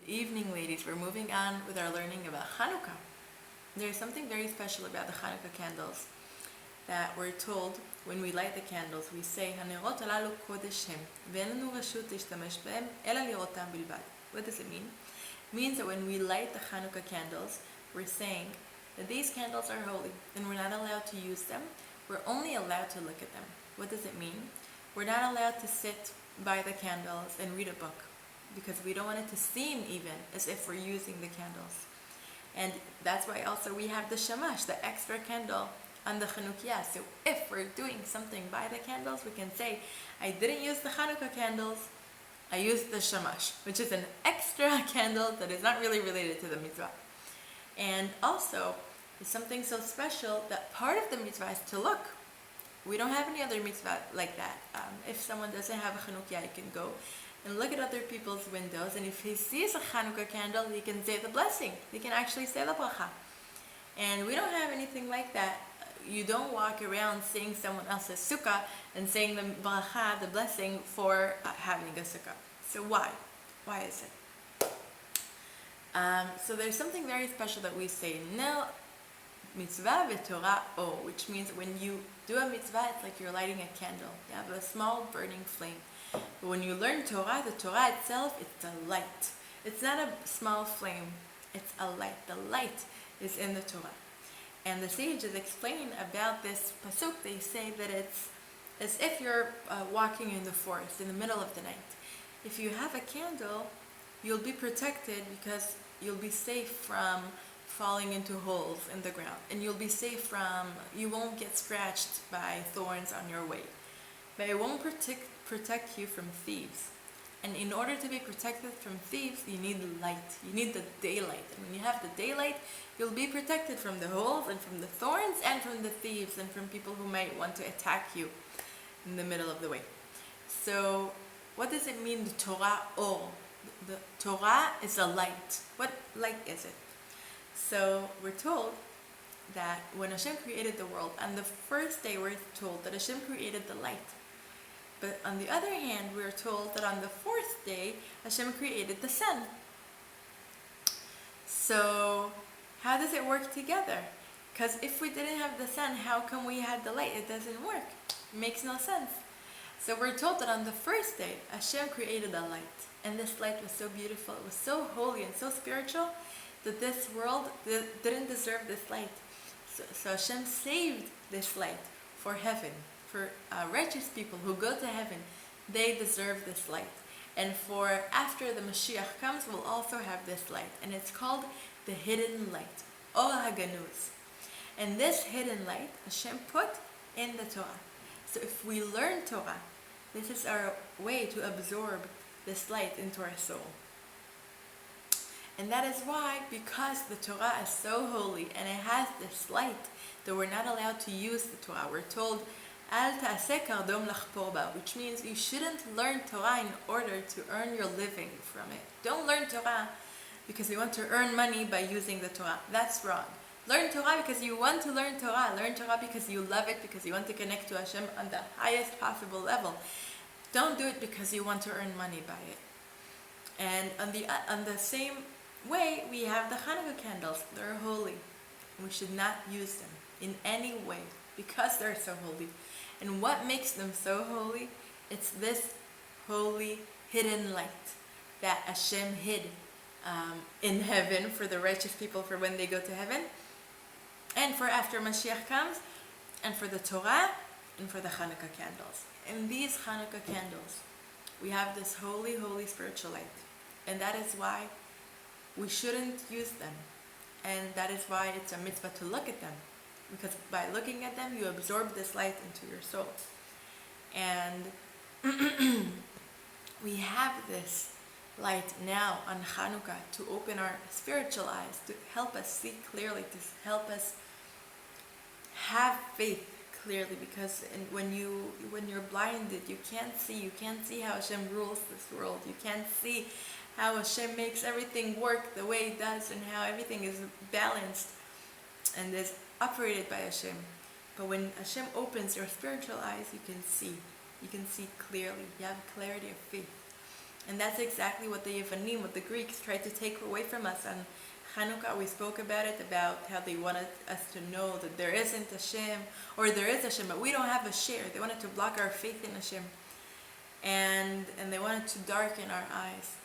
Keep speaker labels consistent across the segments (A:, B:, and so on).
A: evening, ladies. We're moving on with our learning about Chanukah. There's something very special about the Chanukah candles that we're told when we light the candles. We say, "Hanerot halalu kodesh hem, ve'en lanu rashut להשתמש בהם, אלא לראותם בלבד." What does it mean? It means that when we light the Chanukah candles, we're saying that these candles are holy and we're not allowed to use them. We're only allowed to look at them. What does it mean? We're not allowed to sit by the candles and read a book because we don't want it to seem even as if we're using the candles. And that's why also we have the shamash, the extra candle on the Chanukah. So if we're doing something by the candles, we can say, I didn't use the Chanukah candles, I used the shamash, which is an extra candle that is not really related to the mitzvah. And also, it's something so special that part of the mitzvah is to look. We don't have any other mitzvah like that. If someone doesn't have a Chanukah, he can go and look at other people's windows, and if he sees a Chanukah candle, he can say the blessing. He can actually say the bracha. And we don't have anything like that. You don't walk around seeing someone else's sukkah and saying the bracha, the blessing, for having a sukkah. So why? Why is it? So there's something very special that we say, no mitzvah v'torah o, which means when you do a mitzvah, it's like you're lighting a candle. You have a small burning flame. But when you learn Torah, the Torah itself, it's a light. It's not a small flame, it's a light. The light is in the Torah. And the sages explain about this pasuk. They say that it's as if you're walking in the forest in the middle of the night. If you have a candle, you'll be protected because you'll be safe from falling into holes in the ground, and you'll be safe from, you won't get scratched by thorns on your way. But it won't protect you from thieves. And in order to be protected from thieves, you need light. You need the daylight. And when you have the daylight, you'll be protected from the holes and from the thorns and from the thieves and from people who might want to attack you in the middle of the way. So what does it mean, the Torah or? The Torah is a light. What light is it? So we're told that when Hashem created the world, on the first day we're told that Hashem created the light. But on the other hand, we're told that on the fourth day, Hashem created the sun. So how does it work together? Because if we didn't have the sun, how come we had the light? It doesn't work. It makes no sense. So we're told that on the first day, Hashem created a light. And this light was so beautiful, it was so holy and so spiritual that this world didn't deserve this light. So Hashem saved this light for heaven. For righteous people who go to heaven, they deserve this light. And for after the Mashiach comes, we'll also have this light. And it's called the hidden light, Or HaGanuz. And this hidden light, Hashem put in the Torah. So if we learn Torah, this is our way to absorb this light into our soul. And that is why, because the Torah is so holy and it has this light, that we're not allowed to use the Torah. We're told, Al ta'aseh kardom lachpor ba, which means you shouldn't learn Torah in order to earn your living from it. Don't learn Torah because you want to earn money by using the Torah. That's wrong. Learn Torah because you want to learn Torah. Learn Torah because you love it, because you want to connect to Hashem on the highest possible level. Don't do it because you want to earn money by it. And on the same way, we have the Chanukah candles. They're holy. We should not use them in any way because they're so holy. And what makes them so holy? It's this holy hidden light that Hashem hid in heaven for the righteous people for when they go to heaven, and for after Mashiach comes, and for the Torah, and for the Chanukah candles. In these Chanukah candles, we have this holy, holy spiritual light. And that is why we shouldn't use them. And that is why it's a mitzvah to look at them. Because by looking at them, you absorb this light into your soul. And we have this light now on Chanukah to open our spiritual eyes, to help us see clearly, to help us have faith clearly. Because when you're blinded, you can't see how Hashem rules this world. You can't see how Hashem makes everything work the way it does, and how everything is balanced and is operated by Hashem. But when Hashem opens your spiritual eyes, you can see clearly. You have clarity of faith. And that's exactly what the Yevanim, what the Greeks tried to take away from us. And Chanukah, we spoke about it, about how they wanted us to know that there isn't Hashem, or there is Hashem, but we don't have a share. They wanted to block our faith in Hashem. And they wanted to darken our eyes.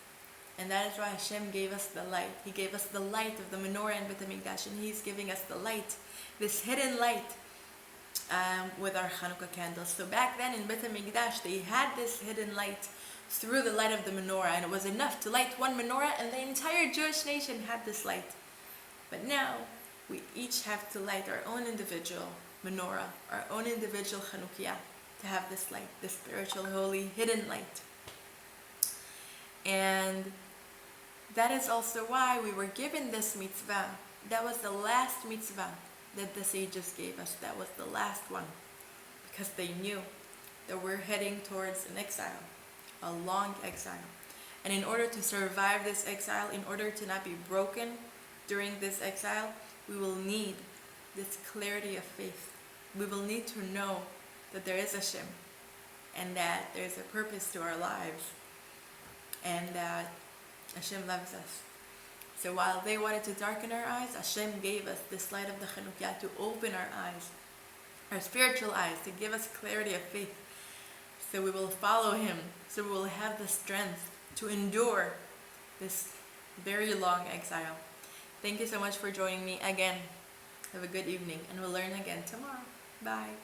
A: And that is why Hashem gave us the light. He gave us the light of the menorah and Beit HaMikdash, and He's giving us the light, this hidden light, with our Chanukah candles. So back then in Beit HaMikdash, they had this hidden light through the light of the menorah, and it was enough to light one menorah, and the entire Jewish nation had this light. But now, we each have to light our own individual menorah, our own individual Chanukiah, to have this light, this spiritual, holy, hidden light. And that is also why we were given this mitzvah. That was the last mitzvah that the sages gave us. That was the last one, because they knew that we're heading towards an exile, a long exile. And in order to survive this exile, in order to not be broken during this exile, we will need this clarity of faith. We will need to know that there is Hashem, and that there is a purpose to our lives, and that Hashem loves us. So while they wanted to darken our eyes, Hashem gave us this light of the Chanukah to open our eyes, our spiritual eyes, to give us clarity of faith. So we will follow Him, so we will have the strength to endure this very long exile. Thank you so much for joining me again. Have a good evening, and we'll learn again tomorrow. Bye.